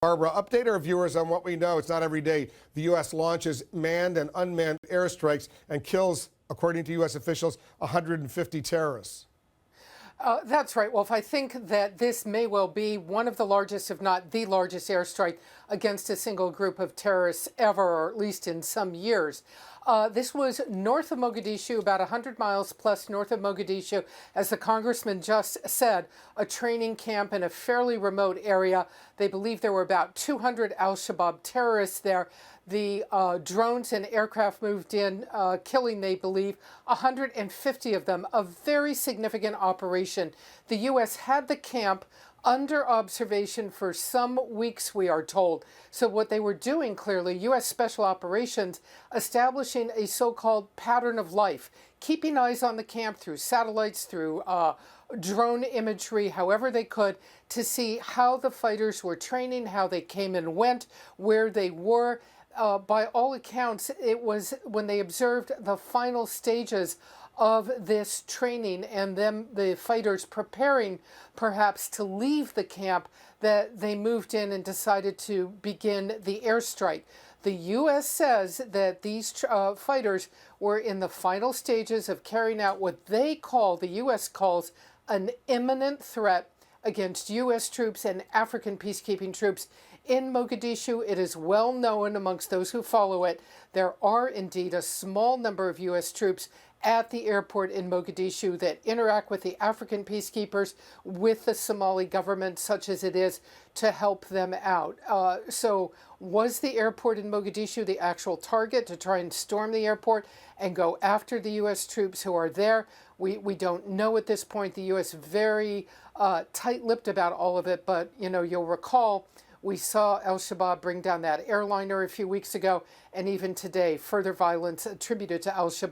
Barbara, update our viewers on what we know. It's not every day the U.S. launches manned and unmanned airstrikes and kills, according to U.S. officials, 150 terrorists. That's right, Wolf. I think that this may well be one of the largest, if not the largest, airstrike against a single group of terrorists ever, or at least in some years. This was north of Mogadishu, about 100 miles plus north of Mogadishu, as the congressman just said, a training camp in a fairly remote area. They believe there were about 200 al-Shabaab terrorists there. The drones and aircraft moved in, killing, they believe, 150 of them. A very significant operation. The U.S. had the camp under observation for some weeks, we are told. So what they were doing, clearly, U.S. Special Operations, establishing a so-called pattern of life, keeping eyes on the camp through satellites, through drone imagery, however they could, to see how the fighters were training, how they came and went, where they were. By all accounts, it was when they observed the final stages of this training and the fighters preparing perhaps to leave the camp that they moved in and decided to begin the airstrike. The U.S. says that these fighters were in the final stages of carrying out what they call, the U.S. calls, an imminent threat against U.S. troops and African peacekeeping troops in Mogadishu. It is well known amongst those who follow it. There are indeed a small number of U.S. troops at the airport in Mogadishu that interact with the African peacekeepers, with the Somali government, such as it is, to help them out. So was the airport in Mogadishu the actual target to try and storm the airport and go after the U.S. troops who are there? We don't know at this point. The U.S. very tight-lipped about all of it, but you'll recall we saw al-Shabaab bring down that airliner a few weeks ago, and even today, further violence attributed to al-Shabaab